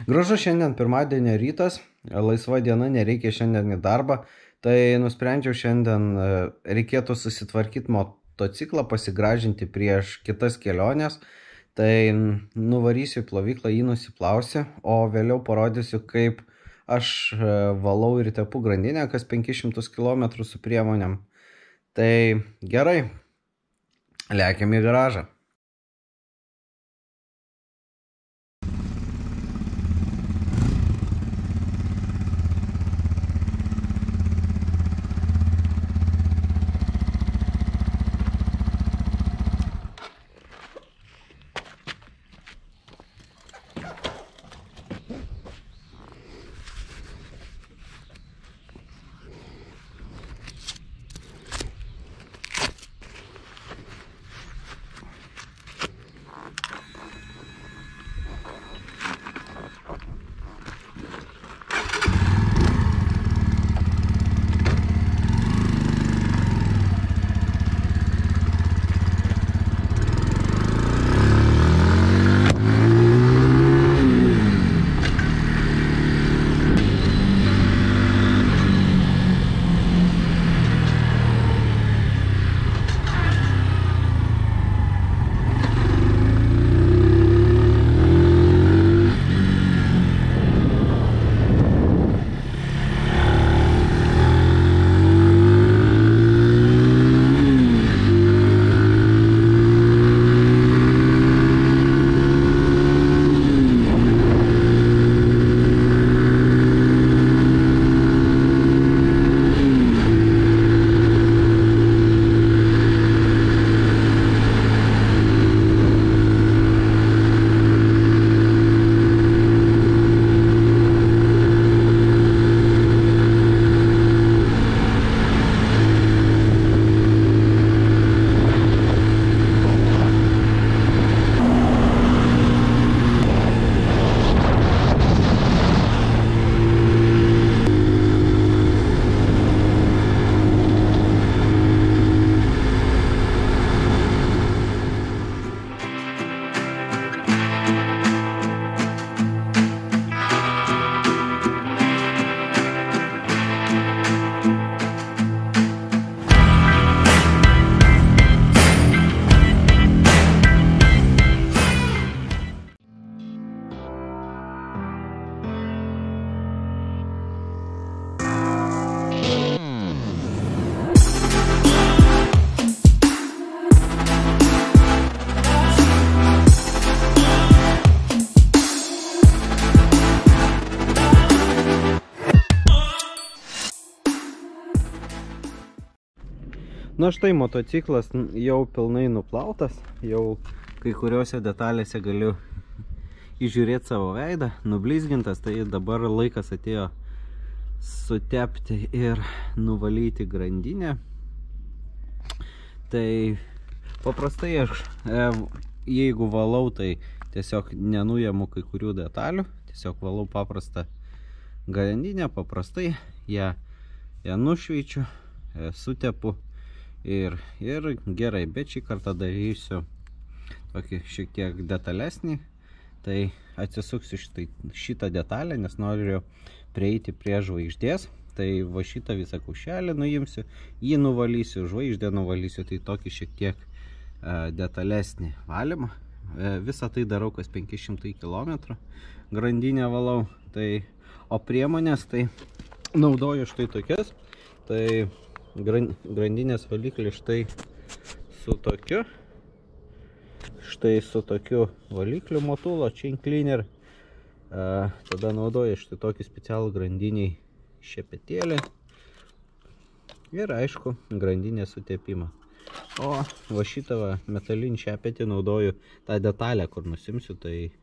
Gražu šiandien pirmadienio rytas, laisva diena, nereikia šiandien į darbą, tai nusprendžiau šiandien reikėtų susitvarkyti motociklą, pasigražinti prieš kitas keliones, tai nuvarysiu į plovyklą, jį nusiplausiu, o vėliau parodysiu, kaip aš valau ir tepu grandinę kas 500 km su priemonėm. Tai gerai, lekiam į garažą. Na štai, motociklas jau pilnai nuplautas, jau kai kuriuose detalėse galiu įžiūrėti savo veidą, nublizgintas, tai dabar laikas atėjo sutepti ir nuvalyti grandinę. Tai paprastai aš, jeigu valau, tai tiesiog nenuimu kai kurių detalių, tiesiog valau paprastą grandinę, paprastai ją nušveičiu, sutepu. Ir gerai, bet šį kartą darysiu tokį šiek tiek detalesnį, tai atsisuksiu šitą detalę, nes noriu prieiti prie žvaigždės, tai va šitą visą kaušelį nuimsiu, jį nuvalysiu, žvaigždę nuvalysiu, tai tokį šiek tiek detalesnį valymą. Visą tai darau kas 500 km, grandinę valau, tai, o priemonės tai naudoju štai tokias, tai grandinės valiklį štai su tokiu valikliu motulo, chain cleaner. Tada naudoju štai tokį specialų grandiniai šepetėlį ir aišku grandinės sutepimą. O va šitą metalinį šepetį naudoju tą detalę, kur nusimsiu, tai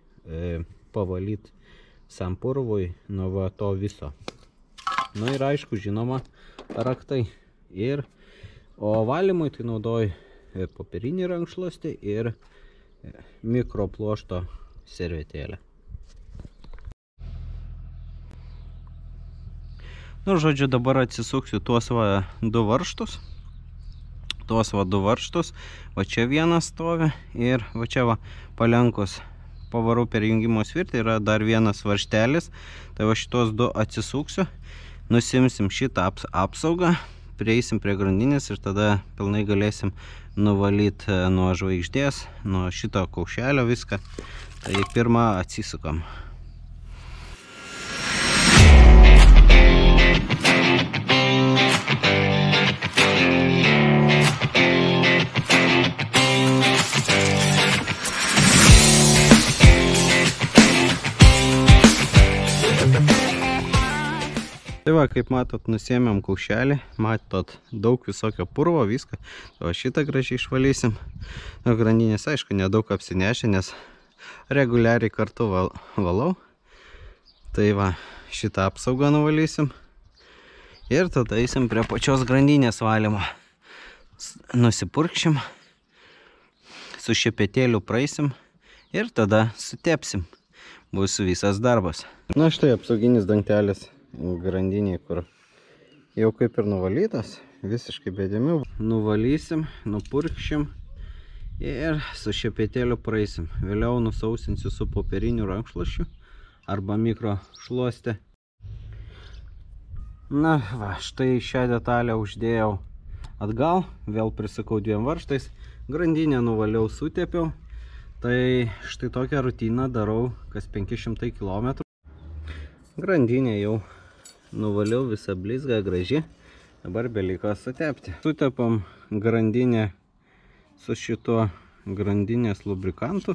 pavalyti sampurvui nuo va to viso. Na ir aišku, žinoma, raktai. O valymui tai naudoju popierinį rankšluostį ir mikropluošto servetėlę. Nu, žodžiu, dabar atsisuksiu tuos du varžtus. Va čia vienas stovi ir va čia palenkus pavarau per jungimo svirtį, yra dar vienas varžtelis. Tai va šitos du atsisuksiu, nusimsim šitą apsaugą, prieisim prie grandinės ir tada pilnai galėsim nuvalyti nuo žvaigždės, nuo šito kaušelio viską. Tai pirmą atsisukam. Tai va, kaip matot, nusėmėm kaušelį, matot, daug visokio purvo, viską. O šitą gražiai išvalysim. Grandinės, aišku, nedaug apsinešė, nes reguliariai kartu valau. Tai va, šitą apsaugą nuvalysim. Ir tada eisim prie pačios grandinės valymo. Nusipurkšim, su šepetėliu praeisim ir tada sutepsim. Bus visas darbas. Na štai apsauginis dangtelis grandiniai, kur jau kaip ir nuvalytas, visiškai be dėmių. Nuvalysim, nupurkšim ir su šepetėliu praeisim. Vėliau nusausinsiu su popieriniu rankšluosčiu arba mikro šluostė. Na va, štai šią detalę uždėjau atgal, vėl prisukau dviem varžtais, grandinę nuvaliau, sutepiau. Tai štai tokią rutiną darau kas 500 km. Grandinė jau nuvaliau, visą blizgą, graži. Dabar beliko sutepti. Sutepam grandinę su šituo grandinės lubrikantu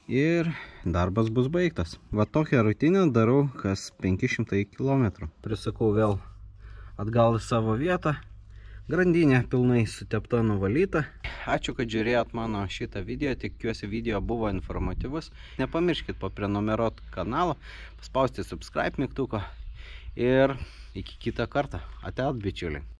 ir darbas bus baigtas. Va tokią rutiną darau kas 500 km. Prisukau vėl atgal į savo vietą. Grandinė pilnai sutepta, nuvalyta. Ačiū, kad žiūrėjot mano šitą video. Tikiuosi video buvo informatyvus. Nepamirškit paprenumeruoti kanalą, paspausti subscribe mygtuką ir iki kitą kartą. Ate, bičiuliai.